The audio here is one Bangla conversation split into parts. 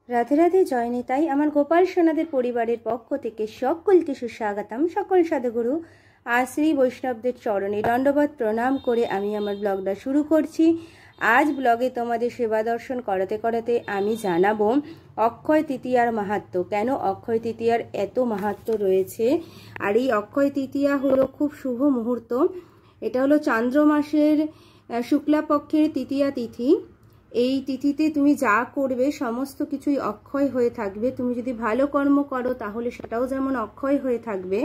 রাধে রাধে জয় নিতাই। আমার গোপাল সোনাদের পরিবারের পক্ষ থেকে সকলকে সুস্বাগতম। সকল সাধুগুরু আর শ্রী বৈষ্ণবদের চরণে দণ্ডবত প্রণাম করে আমি আমার ব্লগটা শুরু করছি। আজ ব্লগে তোমাদের সেবা দর্শন করাতে করাতে আমি জানাবো অক্ষয় তৃতীয়ার মাহাত্ম্য, কেন অক্ষয় তৃতীয়ার এত মাহাত্ম্য রয়েছে। আর এই অক্ষয় তৃতীয়া হলো খুব শুভ মুহূর্ত। এটা হলো চান্দ্র মাসের শুক্লাপক্ষের তৃতীয়া তিথি। এই তিথিতে তুমি যা করবে সমস্ত কিছুই অক্ষয় হয়ে থাকবে। তুমি যদি ভালো কর্ম করো তাহলে সেটাও যেমন অক্ষয় হয়ে থাকবে,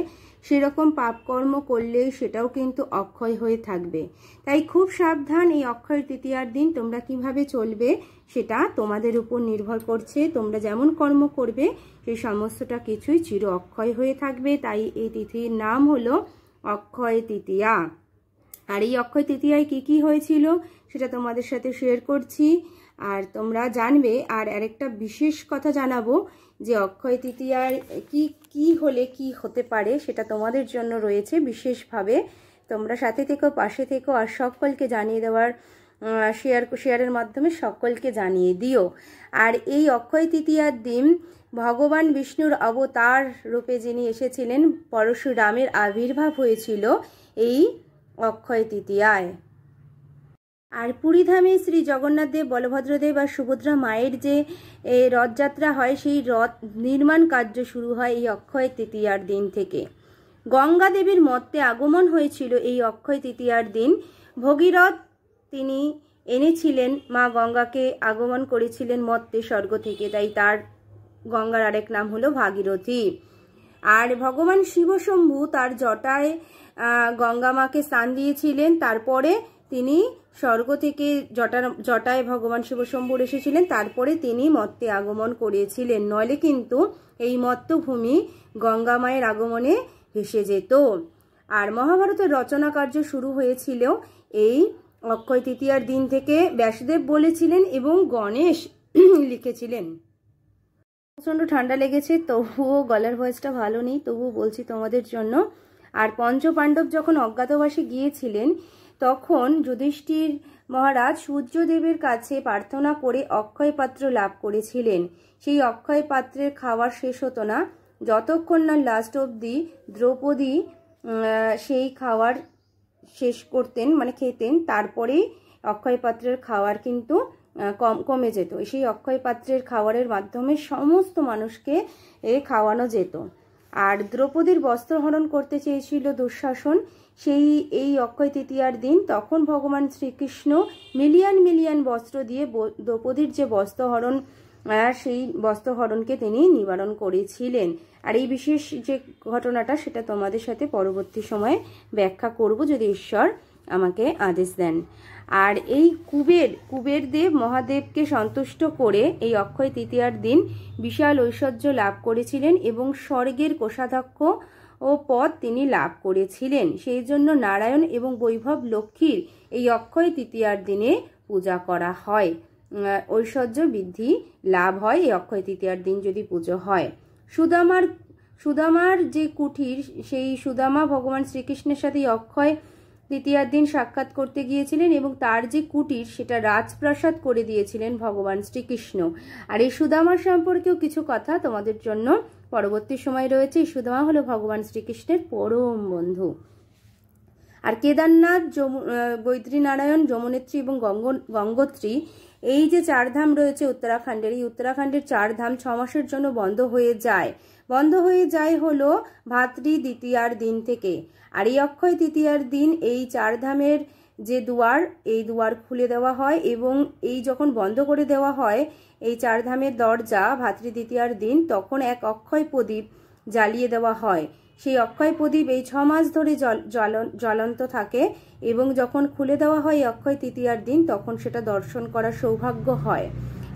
সেরকম পাপ কর্ম করলেই সেটাও কিন্তু অক্ষয় হয়ে থাকবে। তাই খুব সাবধান, এই অক্ষয় তৃতীয়ার দিন তোমরা কিভাবে চলবে সেটা তোমাদের উপর নির্ভর করছে। তোমরা যেমন কর্ম করবে সেই সমস্তটা কিছুই চির অক্ষয় হয়ে থাকবে। তাই এই তিথির নাম হলো অক্ষয় তৃতীয়া। আর এই অক্ষয় তৃতীয়ায় কি কি হয়েছিল সেটা তোমাদের সাথে শেয়ার করছি, আর তোমরা জানবে। আর আরেকটা বিশেষ কথা জানাবো যে অক্ষয় তৃতীয়ার কি কি হলে কি হতে পারে সেটা তোমাদের জন্য রয়েছে বিশেষভাবে। তোমরা সাথে থেকো, পাশে থেকো, আর সকলকে জানিয়ে দেওয়ার শেয়ারের মাধ্যমে সকলকে জানিয়ে দিও। আর এই অক্ষয় তৃতীয়ার দিন ভগবান বিষ্ণুর অবতার রূপে যিনি এসেছিলেন, পরশুরামের আবির্ভাব হয়েছিল এই অক্ষয় তৃতীয়ায়। আর পুরীধামে শ্রী জগন্নাথ দেব, বলভদ্রদেব আর সুভদ্রা মায়ের যে রথযাত্রা হয়, সেই রথ নির্মাণ কার্য শুরু হয় এই অক্ষয় তৃতীয়ার দিন থেকে। গঙ্গা দেবীর মর্তে আগমন হয়েছিল এই অক্ষয় তৃতীয়ার দিন। ভগীরথ তিনি এনেছিলেন, মা গঙ্গাকে আগমন করেছিলেন মর্তে স্বর্গ থেকে, তাই তার গঙ্গার আরেক নাম হলো ভাগীরথী। আর ভগবান শিবশম্ভু তার জটায় গঙ্গা মাকে স্নান দিয়েছিলেন। তারপরে তিনি স্বর্গ থেকে জটায় ভগবান শিবশম্ভুর এসেছিলেন, তারপরে তিনি মর্তে আগমন করেছিলেন। নইলে কিন্তু এই মর্তভূমি গঙ্গা মায়ের আগমনে ভেসে যেত। আর মহাভারতের রচনা কার্য শুরু হয়েছিল এই অক্ষয় তৃতীয়ার দিন থেকে। ব্যাসদেব বলেছিলেন এবং গণেশ লিখেছিলেন। প্রচণ্ড ঠান্ডা লেগেছে, তবুও গলার ভয়েসটা ভালো নেই, তবুও বলছি তোমাদের জন্য। আর পঞ্চপাণ্ডব যখন অজ্ঞাতবাসে গিয়েছিলেন তখন যুধিষ্ঠির মহারাজ সূর্যদেবের কাছে প্রার্থনা করে অক্ষয় পাত্র লাভ করেছিলেন। সেই অক্ষয় পাত্রের খাওয়ার শেষ হতো না যতক্ষণ না লাস্ট অবধি দ্রৌপদী সেই খাওয়ার শেষ করতেন, মানে খেতেন। তারপরেই অক্ষয় পাত্রের খাওয়ার কিন্তু কমে যেত। সেই অক্ষয় পাত্রের খাওয়ারের মাধ্যমে সমস্ত মানুষকে খাওয়ানো যেত। আর দ্রৌপদীর বস্ত্রহরণ করতে চেয়েছিল দুঃশাসন এই অক্ষয় তৃতীয়ার দিন। তখন ভগবান শ্রীকৃষ্ণ মিলিয়ন বস্ত্র দিয়ে দ্রৌপদীর যে বস্ত্রহরণ, সেই বস্ত্রহরণকে তিনি নিবারণ করেছিলেন। আর এই বিশেষ যে ঘটনাটা সেটা তোমাদের সাথে পরবর্তী সময়ে ব্যাখ্যা করব যদি ঈশ্বর আমাকে আদেশ দেন। আর এই কুবের দেব মহাদেবকে সন্তুষ্ট করে এই অক্ষয় তৃতীয়ার দিন বিশাল ঐশ্বর্য লাভ করেছিলেন এবং স্বর্গের কোষাধ্যক্ষ ও পদ তিনি লাভ করেছিলেন। সেই জন্য নারায়ণ এবং বৈভব লক্ষ্মীর এই অক্ষয় তৃতীয়ার দিনে পূজা করা হয়। ঐশ্বর্য বৃদ্ধি লাভ হয় এই অক্ষয় তৃতীয়ার দিন যদি পুজো হয়। সুদামার যে কুঠির, সেই সুদামা ভগবান শ্রীকৃষ্ণের সাথে অক্ষয় তৃতীয়ার দিন সাক্ষাৎ করতে গিয়েছিলেন এবং তার যে কুটির সেটা রাজপ্রাসাদ করে দিয়েছিলেন ভগবান শ্রীকৃষ্ণ। আর এই সুদামার সম্পর্কেও কিছু কথা তোমাদের জন্য পরবর্তী সময় রয়েছে। এই সুদামা হলো ভগবান শ্রীকৃষ্ণের পরম বন্ধু। আর কেদারনাথ, বৈদ্রীনারায়ণ, যমুনেত্রী এবং গঙ্গোত্রী, এই যে চার ধাম রয়েছে উত্তরাখণ্ডের, এই উত্তরাখণ্ডের চার ধাম 6 মাসের জন্য বন্ধ হয়ে যায় হলো ভাতৃ দ্বিতীয়ার দিন থেকে। আর এই অক্ষয় তৃতীয়ার দিন এই চার ধামের যে দুয়ার, এই দুয়ার খুলে দেওয়া হয় এবং এই যখন বন্ধ করে দেওয়া হয় এই চার ধামের দরজা ভাতৃ দ্বিতীয়ার দিন, তখন এক অক্ষয় প্রদীপ জ্বালিয়ে দেওয়া হয়। সেই অক্ষয় প্রদীপ এই 6 মাস ধরে জ্বলন্ত থাকে এবং যখন খুলে দেওয়া হয় অক্ষয় তৃতীয়ার দিন তখন সেটা দর্শন করার সৌভাগ্য হয়।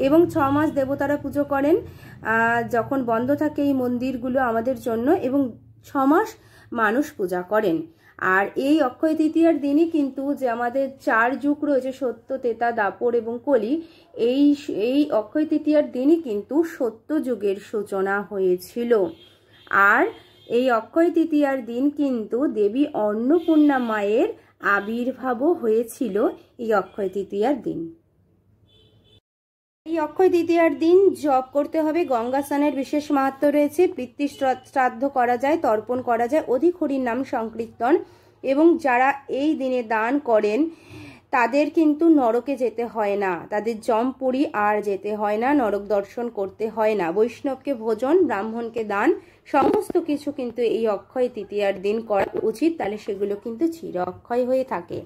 এবং 6 মাস দেবতারা পুজো করেন যখন বন্ধ থাকে এই মন্দিরগুলো আমাদের জন্য, এবং 6 মাস মানুষ পূজা করেন। আর এই অক্ষয় তৃতীয়ার দিনই কিন্তু যে আমাদের 4 যুগ রয়েছে, সত্য, ত্রেতা, দাপর এবং কলি, এই অক্ষয় তৃতীয়ার দিনই কিন্তু সত্য যুগের সূচনা হয়েছিল। আর এই অক্ষয় তৃতীয়ার দিন কিন্তু দেবী অন্নপূর্ণা মায়ের আবির্ভাবও হয়েছিল এই অক্ষয় তৃতীয়ার দিন। এই অক্ষয় তৃতীয়ার দিন জপ করতে হবে। গঙ্গা স্নানের বিশেষ মাহাত্ম্য রয়েছে। পিতৃ শ্রাদ্ধ করা যায়, তর্পণ করা যায়, অধিক হরির নাম সংকীর্তন, এবং যারা এই দিনে দান করেন তাদের কিন্তু নরকে যেতে হয় না, তাদের যমপুরী আর যেতে হয় না, নরক দর্শন করতে হয় না। বৈষ্ণবকে ভোজন, ব্রাহ্মণকে দান, সমস্ত কিছু কিন্তু এই অক্ষয় তৃতীয়ার দিন করা উচিত, তাহলে সেগুলো কিন্তু চির অক্ষয় হয়ে থাকে।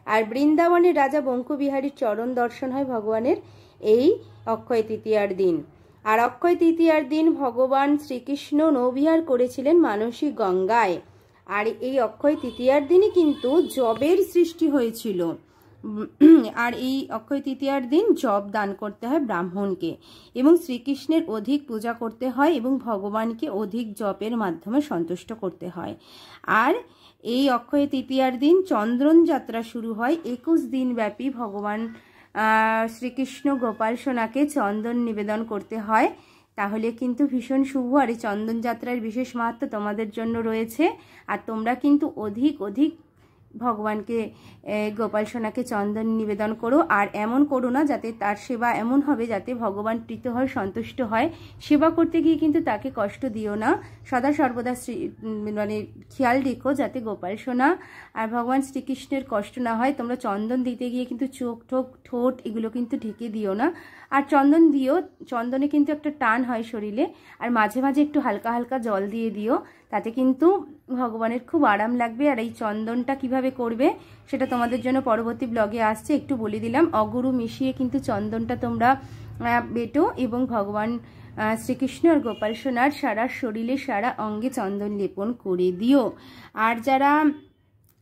আর বৃন্দাবনের রাজা বঙ্কুবিহারীর চরণ দর্শন হয় ভগবানের এই অক্ষয় তৃতীয়ার দিন। আর অক্ষয় তৃতীয়ার দিন ভগবান শ্রীকৃষ্ণ নৌবিহার করেছিলেন মানসী গঙ্গায়। আর এই অক্ষয় তৃতীয়ার দিনই কিন্তু জবের সৃষ্টি হয়েছিল। আর এই অক্ষয় তৃতীয়ার দিন জব দান করতে হয় ব্রাহ্মণকে, এবং শ্রীকৃষ্ণের অধিক পূজা করতে হয়, এবং ভগবানকে অধিক জপের মাধ্যমে সন্তুষ্ট করতে হয়। আর এই অক্ষয় তৃতীয়ার দিন চন্দন যাত্রা শুরু হয়। 21 দিন ব্যাপী ভগবান শ্রীকৃষ্ণ গোপাল সোনাকে চন্দন নিবেদন করতে হয়। তাহলে কিন্তু ভীষণ শুভ। আর এই চন্দন যাত্রার বিশেষ মাহাত্ম্য তোমাদের জন্য রয়েছে। আর তোমরা কিন্তু অধিক ভগবানকে গোপাল সোনাকে চন্দন নিবেদন করো। আর এমন করো না যাতে তার সেবা এমন হবে যাতে ভগবান প্রীত হয়, সন্তুষ্ট হয়। সেবা করতে গিয়ে কিন্তু তাকে কষ্ট দিও না, সদা সর্বদা মানে খেয়াল রেখো যাতে গোপাল সোনা আর ভগবান শ্রীকৃষ্ণের কষ্ট না হয়। তোমরা চন্দন দিতে গিয়ে কিন্তু চোখ ঠোঁট এগুলো কিন্তু ঢেকে দিও না। আর চন্দন দিও, চন্দনে কিন্তু একটা টান হয় শরীরে, আর মাঝে মাঝে একটু হালকা হালকা জল দিয়ে দিও, তাতে কিন্তু ভগবানের খুব আরাম লাগবে। আর এই চন্দনটা কিভাবে করবে সেটা তোমাদের জন্য পরবর্তী ব্লগে আসছে, একটু বলে দিলাম। অগুরু মিশিয়ে কিন্তু চন্দনটা তোমরা বেটো, এবং ভগবান শ্রীকৃষ্ণ আর গোপাল সোনার সারা শরীরে সারা অঙ্গে চন্দন লেপন করে দিও। আর যারা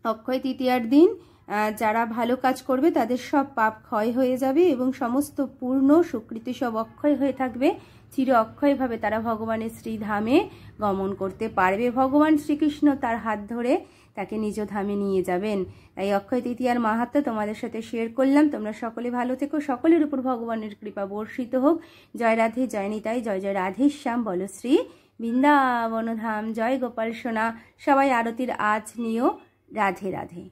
অক্ষয় তৃতীয়ার দিন যারা ভালো কাজ করবে তাদের সব পাপ ক্ষয় হয়ে যাবে, এবং সমস্ত পূর্ণ সুকৃতি সব অক্ষয় হয়ে থাকবে। চির অক্ষয়ভাবে তারা ভগবানের শ্রীধামে গমন করতে পারবে। ভগবান শ্রীকৃষ্ণ তার হাত ধরে তাকে নিজ ধামে নিয়ে যাবেন। তাই অক্ষয় তৃতীয়ার মাহাত্ম্য তোমাদের সাথে শেয়ার করলাম। তোমরা সকলে ভালো থেকো, সকলের উপর ভগবানের কৃপা বর্ষিত হোক। জয় রাধে, জয় নিতাই, জয় জয় রাধে শ্যাম, বলো শ্রী বৃন্দাবন ধাম, জয় গোপাল সোনা। সবাই আরতির আজ নিও। রাধে রাধে।